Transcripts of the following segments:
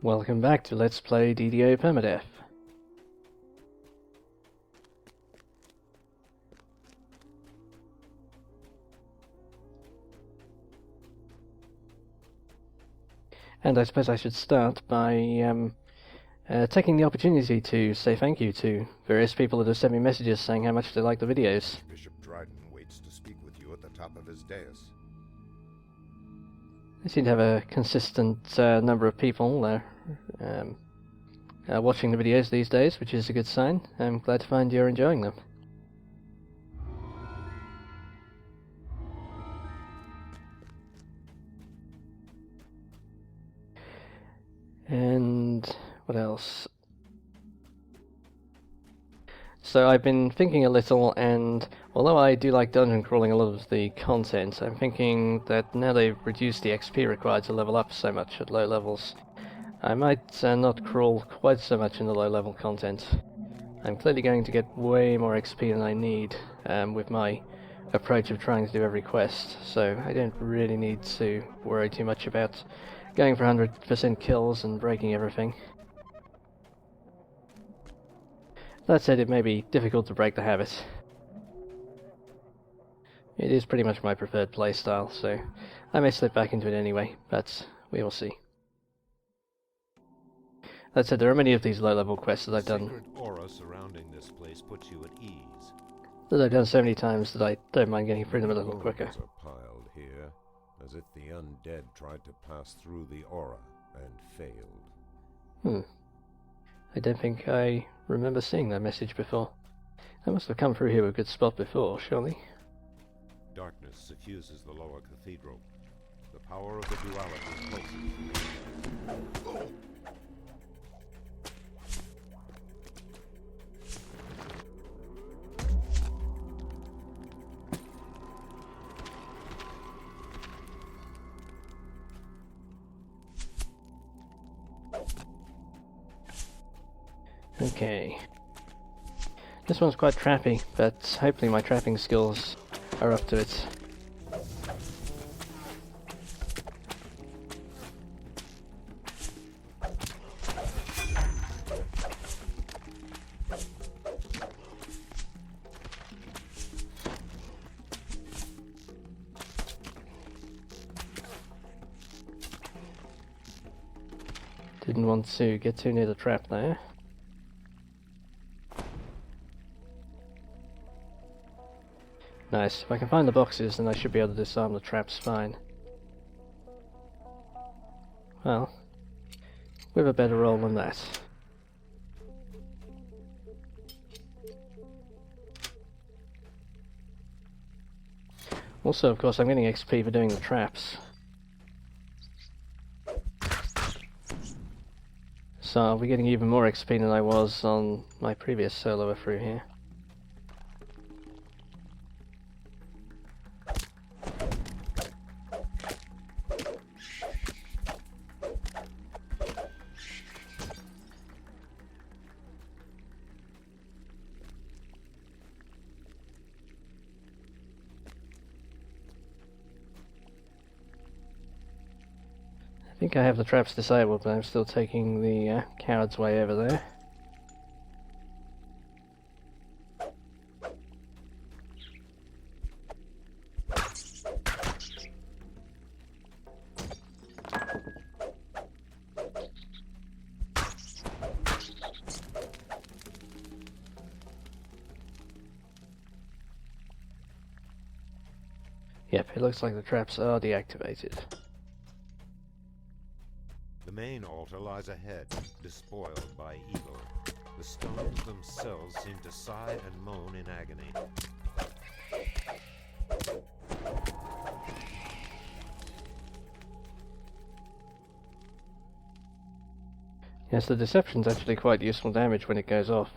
Welcome back to Let's Play DDO Permadeath. And I suppose I should start by taking the opportunity to say thank you to various people that have sent me messages saying how much they like the videos. Bishop Dryden waits to speak with you at the top of his dais. I seem to have a consistent number of people watching the videos these days, which is a good sign. I'm glad to find you're enjoying them. And what else? So I've been thinking a little, and although I do like dungeon crawling a lot of the content, I'm thinking that now they've reduced the XP required to level up so much at low levels, I might not crawl quite so much in the low level content. I'm clearly going to get way more XP than I need with my approach of trying to do every quest, so I don't really need to worry too much about going for 100% kills and breaking everything. That said, it may be difficult to break the habit. It is pretty much my preferred playstyle, so I may slip back into it anyway, but we will see. That said, there are many of these low-level quests that I've done. Sacred aura surrounding this place puts you at ease. That I've done so many times that I don't mind getting through them a little quicker. Bones are piled here, as if the undead tried to pass through the aura and failed. I don't think I remember seeing that message before. I must have come through here a good spot before, surely. Darkness suffuses the lower cathedral. The power of the duality closes. Okay. This one's quite trappy, but hopefully my trapping skills are up to it. Didn't want to get too near the trap there. Nice. If I can find the boxes, then I should be able to disarm the traps fine. Well, with a better roll than that. Also, of course, I'm getting XP for doing the traps. So I'll be getting even more XP than I was on my previous soloer through here. I think I have the traps disabled, but I'm still taking the coward's way over there. Yep, it looks like the traps are deactivated. The main altar lies ahead, despoiled by evil. The stones themselves seem to sigh and moan in agony. Yes, the deception's actually quite useful damage when it goes off.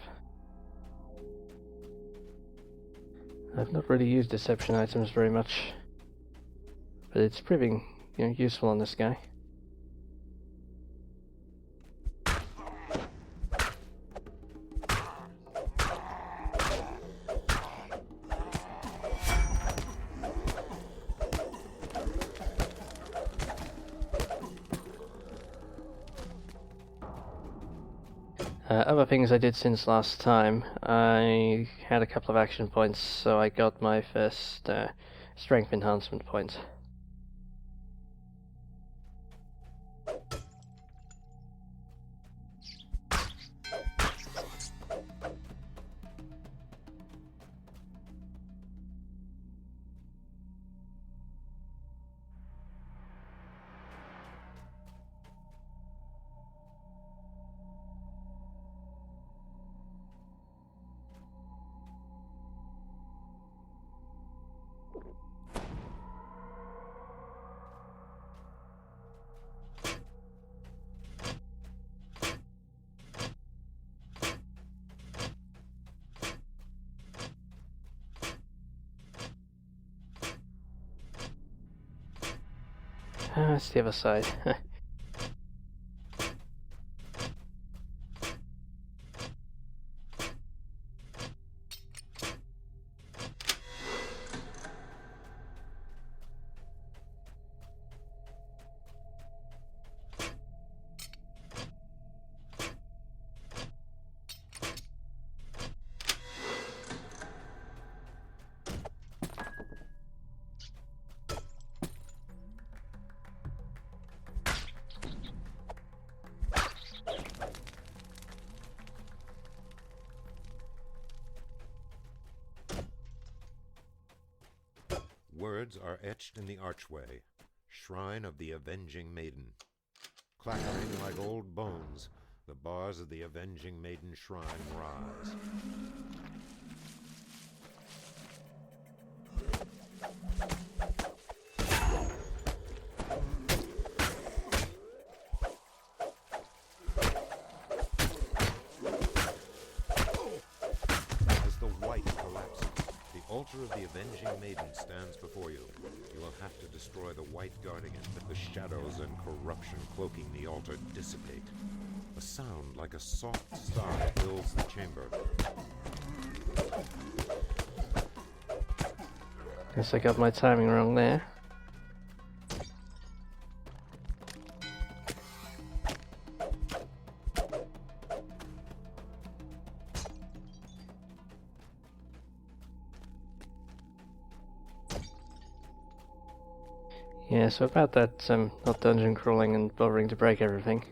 I've not really used deception items very much, but it's proving, useful on this guy. Other things I did since last time, I had a couple of action points, so I got my first strength enhancement point. That's the other side. Words are etched in the archway. Shrine of the Avenging Maiden. Clattering like old bones, the bars of the Avenging Maiden shrine rise. As the white collapses, the altar of the Avenging Maiden stands before you. You will have to destroy the White Guardian. The shadows and corruption cloaking the altar dissipate. A sound like a soft sigh fills the chamber. Guess I got my timing wrong there. Yeah, so about that, not dungeon crawling and bothering to break everything.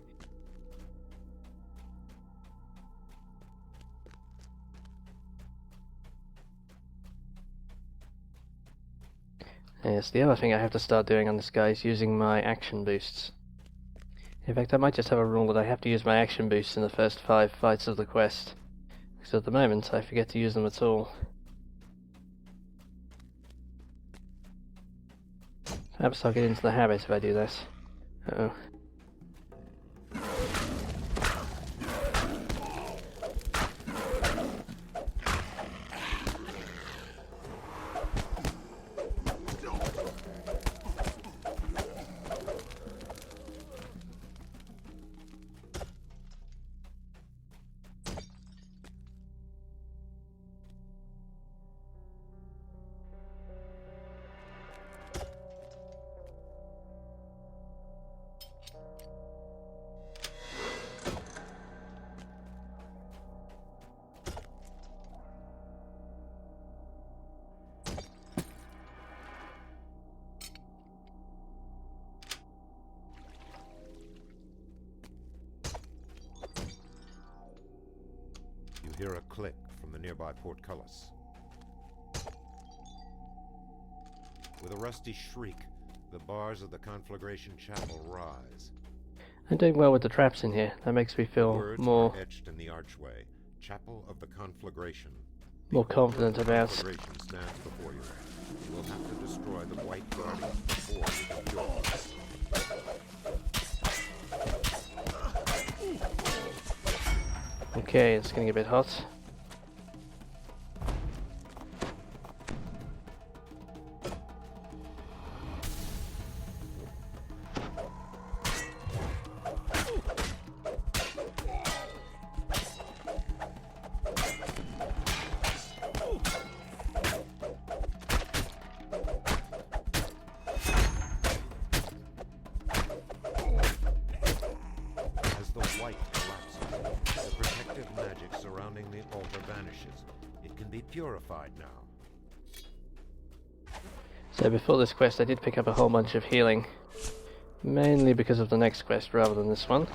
Yes, the other thing I have to start doing on this guy is using my action boosts. In fact, I might just have a rule that I have to use my action boosts in the first 5 fights of the quest, because at the moment I forget to use them at all. Perhaps I'll get into the habit if I do this. Uh-oh. You hear a click from the nearby portcullis. With a rusty shriek, the bars of the Conflagration Chapel rise. I'm doing well with the traps in here. That makes me feel Words more are etched in the archway. Chapel of the Conflagration. more confident altar of the about. Conflagration stands before you. You will have to destroy the White Guardian before you can cure us. Okay, it's getting a bit hot. As the white collapses, the protective protective magic surrounding the altar vanishes. It can be purified now. So before this quest I did pick up a whole bunch of healing. Mainly because of the next quest rather than this one.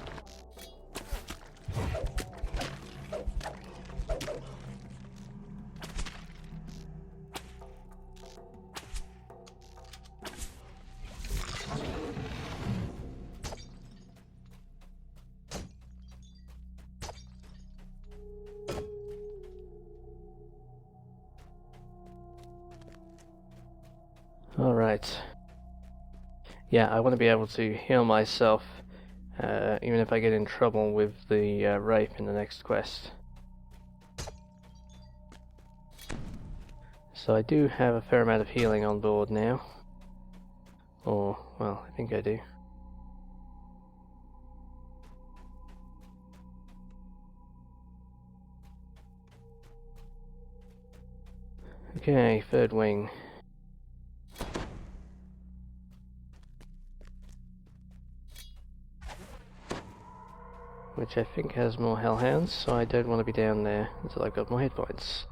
Alright. Yeah, I want to be able to heal myself, even if I get in trouble with the rape in the next quest. So I do have a fair amount of healing on board now. Or, well, I think I do. Okay, third wing. Which I think has more hellhounds, so I don't want to be down there until I've got more hit points.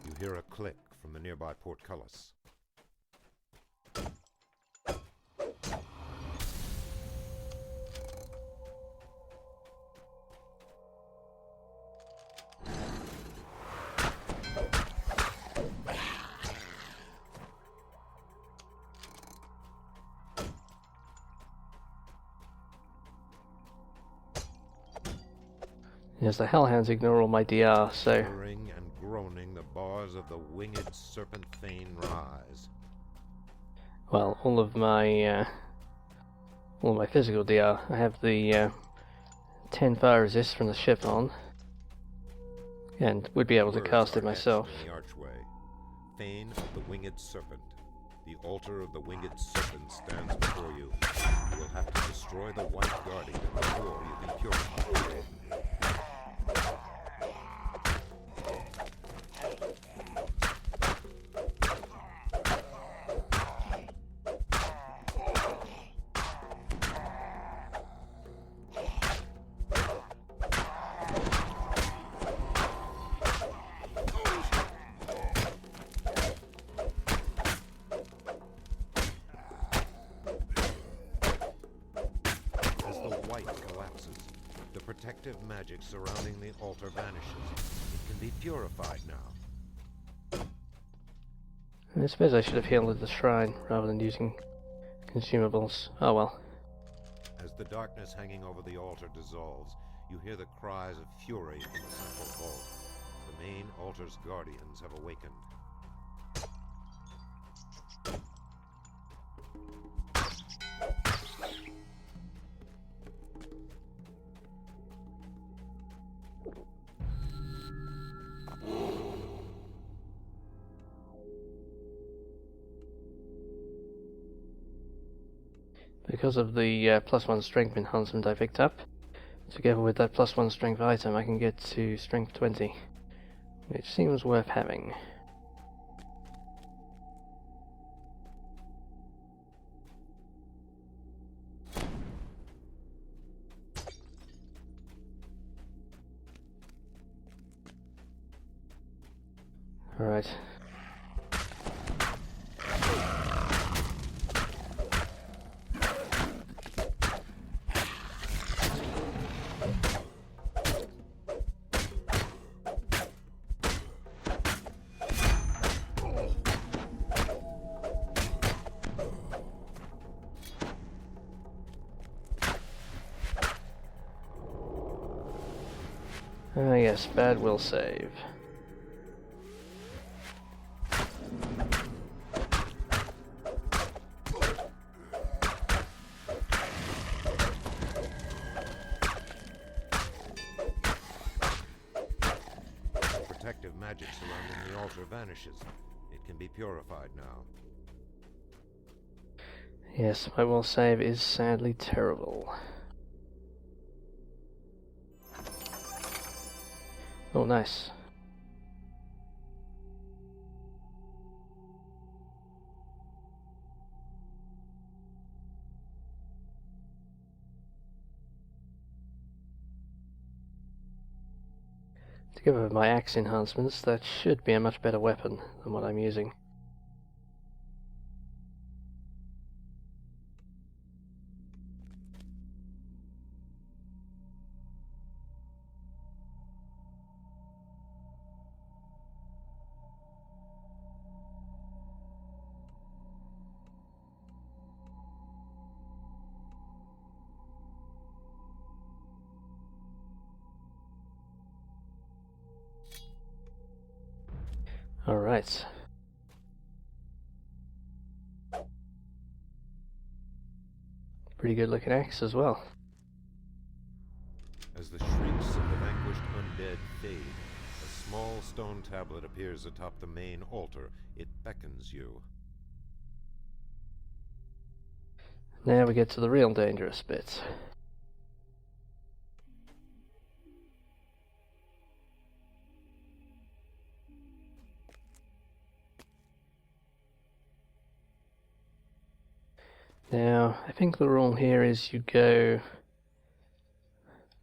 You hear a click from the nearby portcullis. Yes, the hellhounds ignore all my DR, so... Shivering and groaning, the bars of the winged serpent Thane rise. Well, all of my physical DR. I have the 10 fire resist from the ship on, and would be able to Words cast it are etched myself. in the archway. Thane of the winged serpent. The altar of the winged serpent stands before you. You will have to destroy the white guardian before you can purify it. Protective magic surrounding the altar vanishes. It can be purified now. I suppose I should have healed at the shrine rather than using consumables. Oh well. As the darkness hanging over the altar dissolves, you hear the cries of fury from the central vault. The main altar's guardians have awakened. Because of the +1 strength enhancement I picked up, together with that +1 strength item I can get to strength 20, which seems worth having. Alright. Ah yes, bad will save. Protective magic surrounding the altar vanishes. It can be purified now. Yes, my will save is sadly terrible. Oh, nice. Together with my axe enhancements, that should be a much better weapon than what I'm using. Alright. Pretty good looking axe as well. As the shrieks of the vanquished undead fade, a small stone tablet appears atop the main altar. It beckons you. Now we get to the real dangerous bit. Now, I think the rule here is you go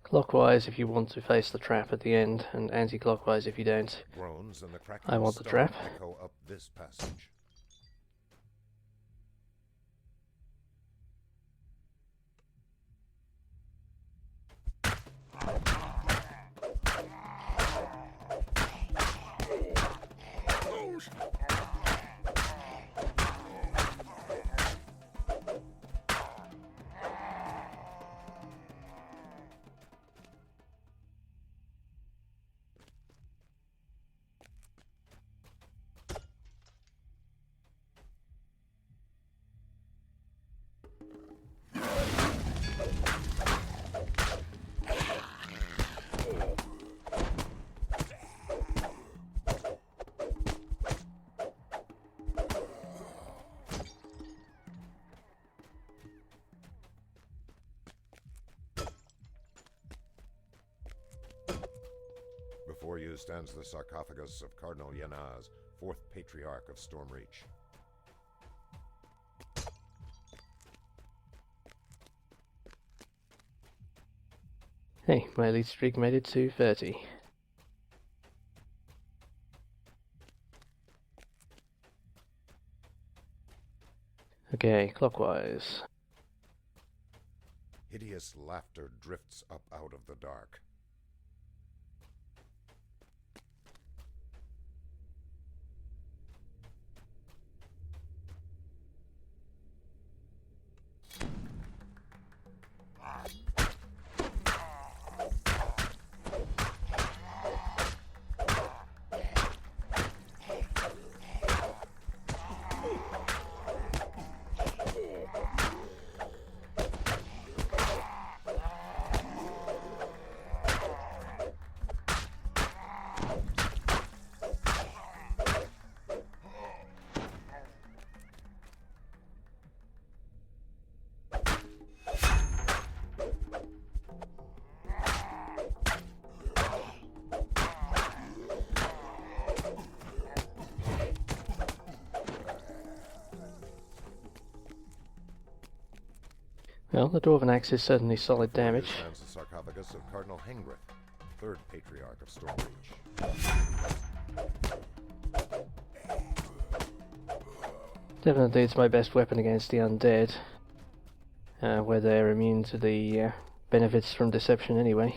clockwise if you want to face the trap at the end, and anti-clockwise if you don't. Groans and the crackling I want the stone trap. echo up this passage. Before you stands the sarcophagus of Cardinal Yanaz, 4th Patriarch of Stormreach. Hey, my elite streak made it to 30. Okay, clockwise. Hideous laughter drifts up out of the dark. Well, the Dwarven Axe is certainly solid damage. Stands the sarcophagus of Cardinal Hengrith, 3rd Patriarch of Stormreach. Definitely it's my best weapon against the undead, where they're immune to the benefits from deception anyway.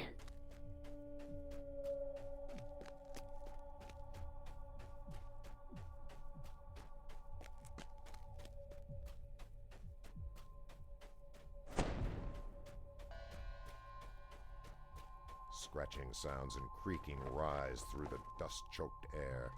scratching sounds and creaking rise through the dust-choked air.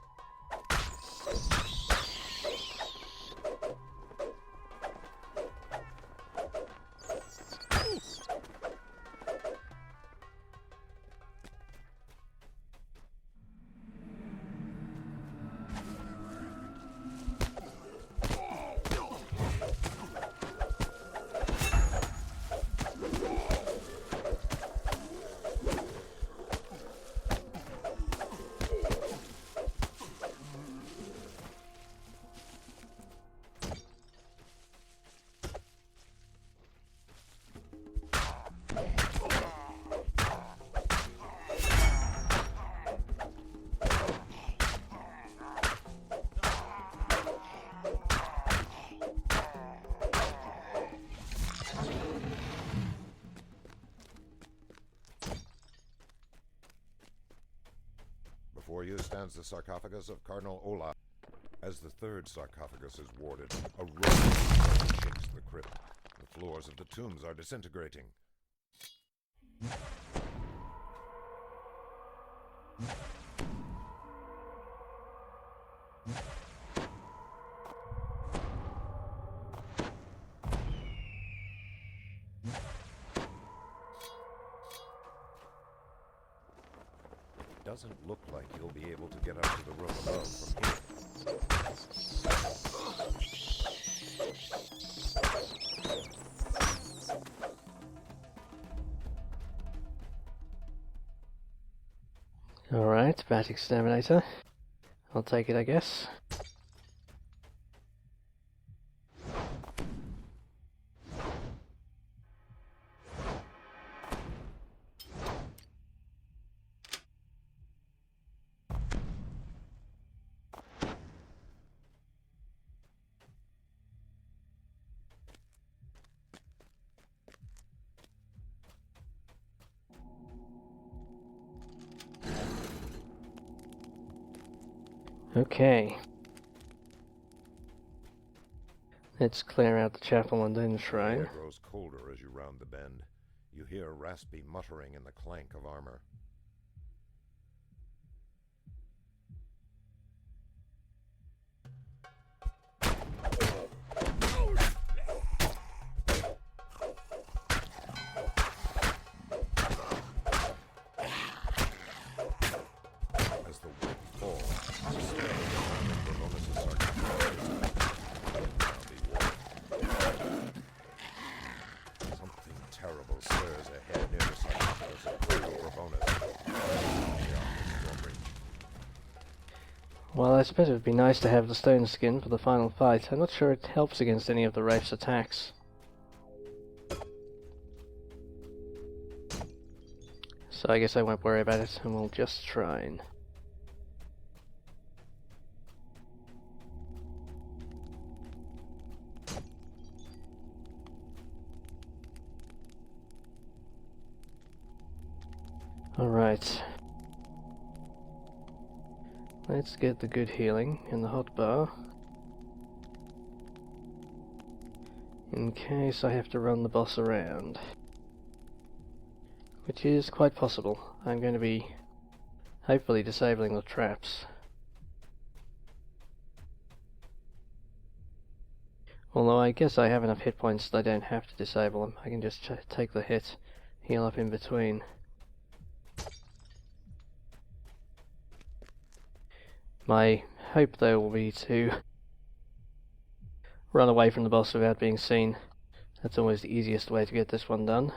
Before you stands the sarcophagus of Cardinal Olaf. As the third sarcophagus is warded, a rolling stone shakes the crypt. The floors of the tombs are disintegrating. Doesn't look like you'll be able to get up to the room above from here. Alright, Bat Exterminator. I'll take it, I guess. Okay. Let's clear out the chapel and then the The shrine. air grows colder as you round the bend. You hear raspy muttering in the clank of armor. As the whip falls, the smell of the Baroness's sarcophagus something terrible stirs ahead near the sarcophagus of Cardinal Well, I suppose it would be nice to have the stone skin for the final fight. I'm not sure it helps against any of the Wraith's attacks. So I guess I won't worry about it, and we'll just shrine. Alright. Let's get the good healing in the hot bar. In case I have to run the boss around. Which is quite possible. I'm going to be hopefully disabling the traps. Although I guess I have enough hit points that I don't have to disable them. I can just take the hit, heal up in between. My hope though will be to run away from the boss without being seen. That's always the easiest way to get this one done.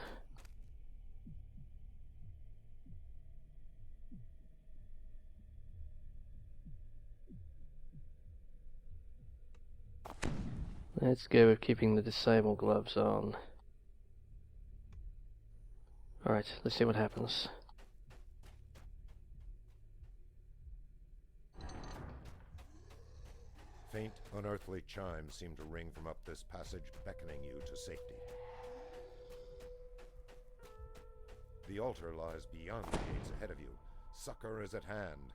Let's go with keeping the disable gloves on. Alright, let's see what happens. Faint, unearthly chimes seem to ring from up this passage, beckoning you to safety. The altar lies beyond the gates ahead of you. Succor is at hand.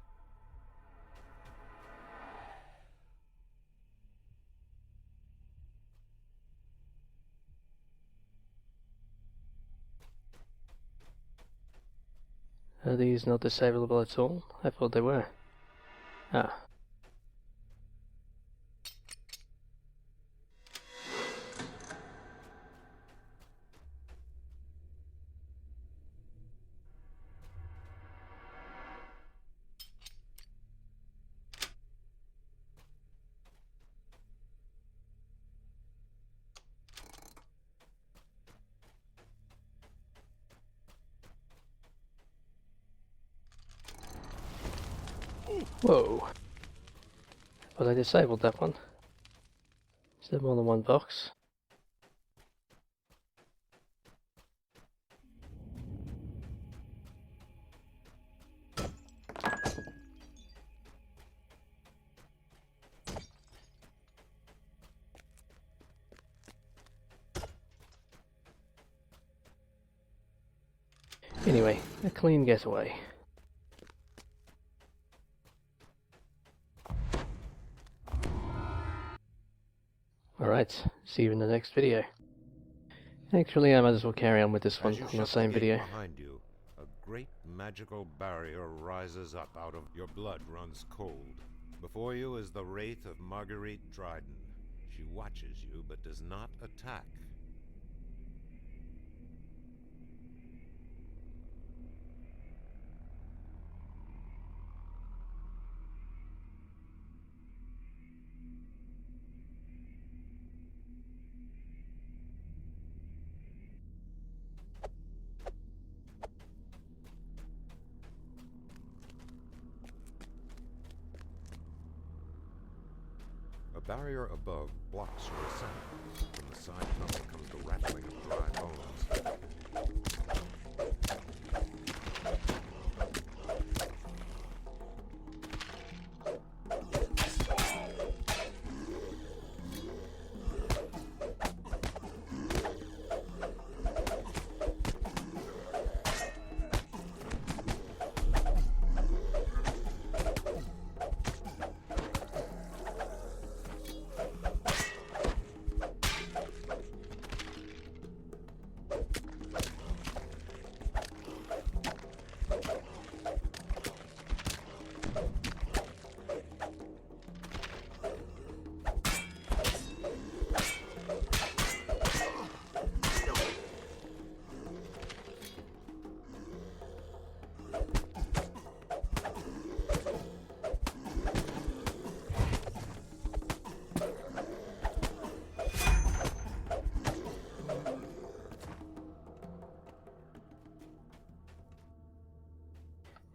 Are these not disableable at all? I thought they were. Ah. Whoa. But I disabled that one. Is there more than one box? Anyway, a clean getaway. Alright, see you in the next video. Actually, I might as well carry on with this one on the same video. Behind you, a great magical barrier rises up out of your blood runs cold. Before you is the wraith of Marguerite Dryden. She watches you but does not attack. A barrier above blocks your ascent. From the side tunnel comes the rattling of dry bones.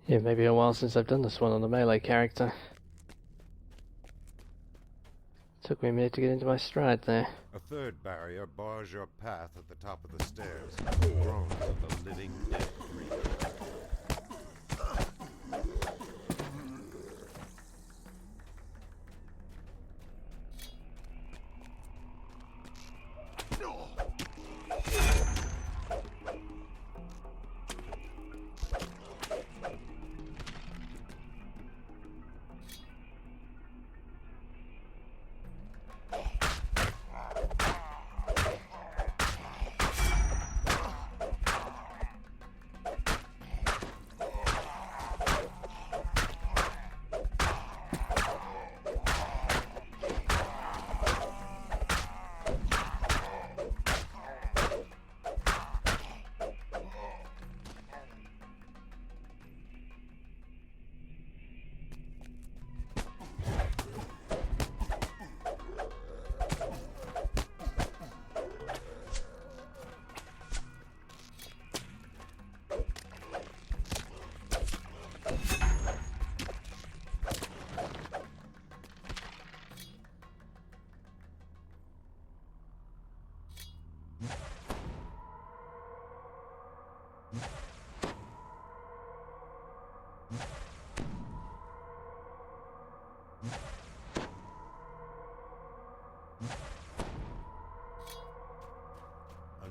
Yeah, maybe a while since I've done this one on a melee character. Took me a minute to get into my stride there. A third barrier bars your path at the top of the stairs. Groans of the living dead creep.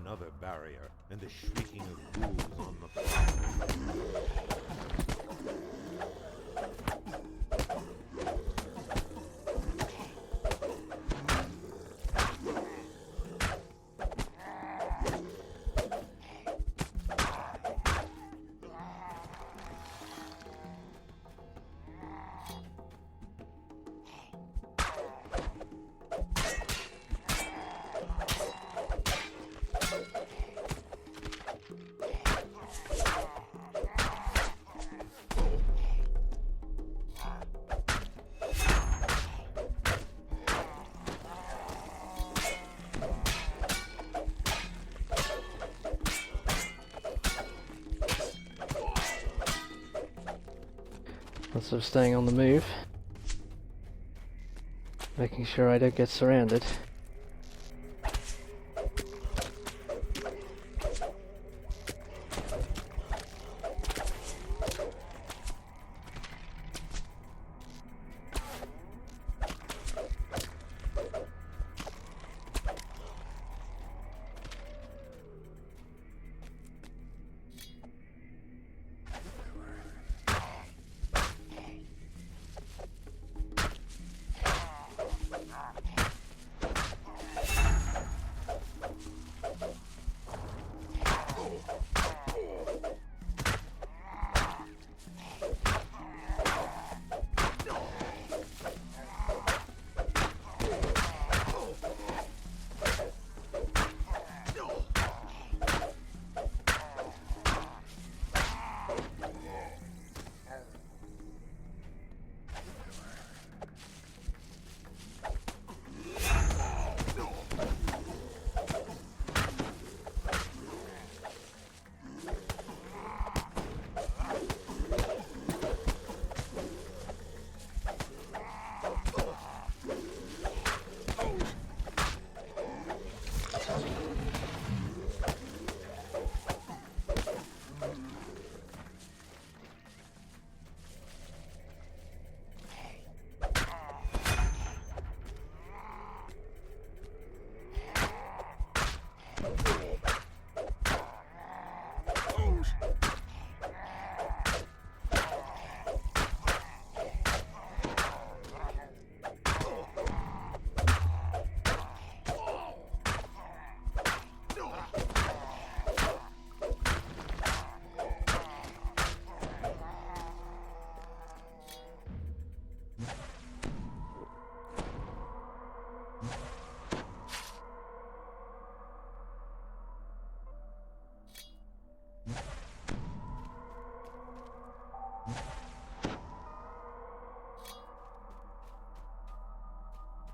Another barrier, and the shrieking of ghouls on the floor. Lots of staying on the move. Making sure I don't get surrounded.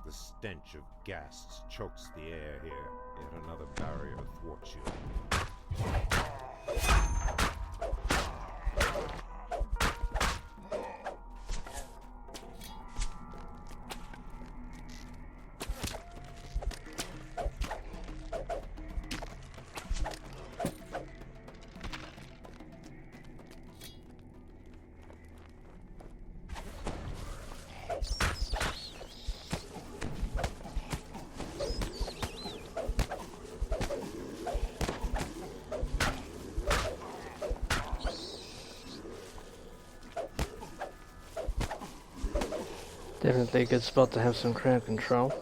The stench of gas chokes the air here. Yet another barrier thwarts you. Definitely a good spot to have some crowd control.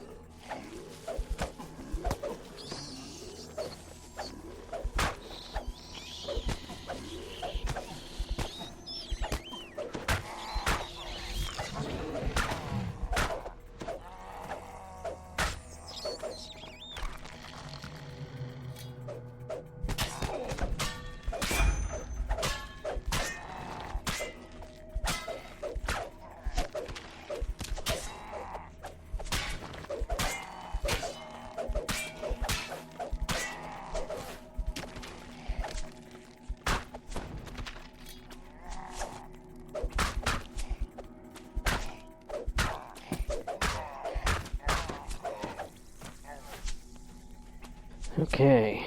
Okay.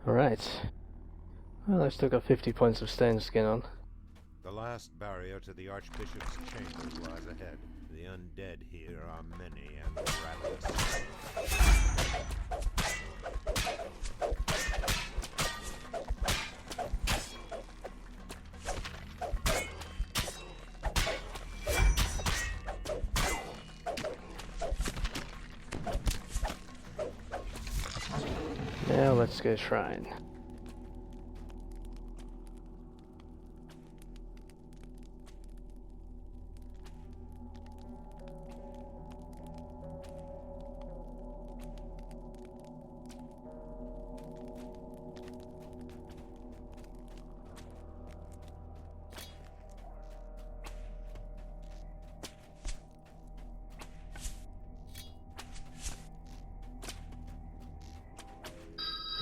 Alright. Well, I've still got 50 points of stone skin on. The last barrier to the Archbishop's chambers lies ahead. The undead here are many and ravenous. Now let's go shrine.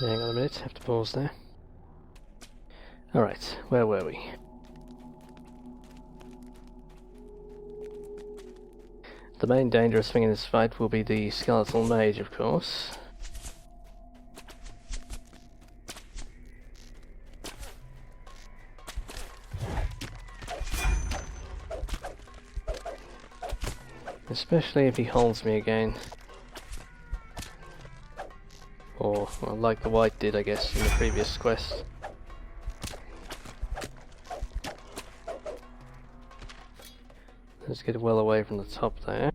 Hang on a minute, have to pause there. Alright, where were we? The main dangerous thing in this fight will be the skeletal mage, of course. Especially if he holds me again. Or, well, like the white did, I guess, in the previous quest. Let's get well away from the top there.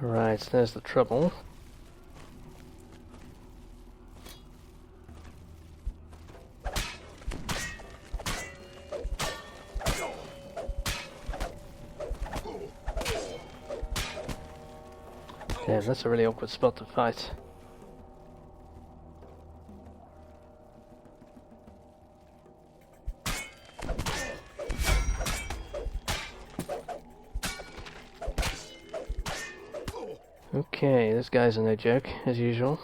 Right, there's the trouble. Yeah, that's a really awkward spot to fight. Okay, this guy's a no joke, as usual.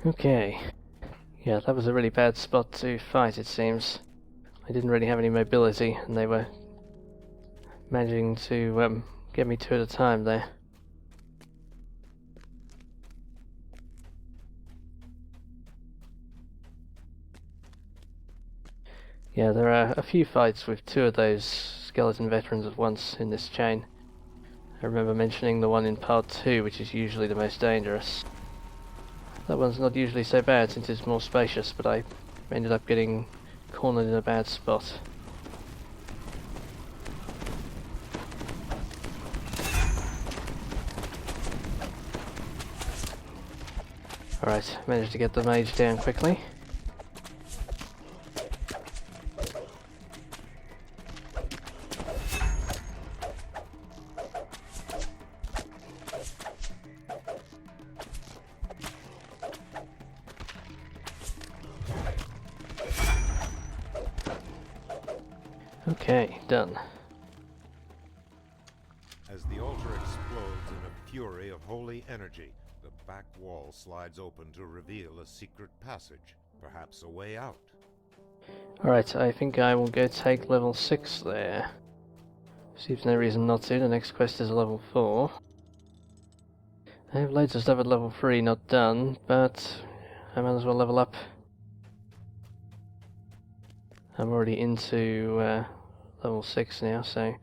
Okay. Yeah, that was a really bad spot to fight, it seems. I didn't really have any mobility, and they were managing to get me two at a time there. Yeah, there are a few fights with two of those skeleton veterans at once in this chain. I remember mentioning the one in part 2, which is usually the most dangerous. That one's not usually so bad since it's more spacious, but I ended up getting cornered in a bad spot. Alright, managed to get the mage down quickly. Okay, done. As the altar explodes in a fury of holy energy, the back wall slides open to reveal a secret passage, perhaps a way out. Alright, I think I will go take level 6 there. Seems no reason not to. The next quest is a level 4. I have loads of stuff at level 3 not done, but I might as well level up. I'm already into level 6 now, so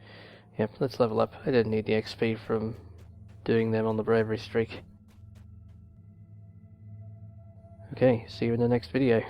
yep, let's level up. I didn't need the XP from doing them on the bravery streak. Okay, see you in the next video.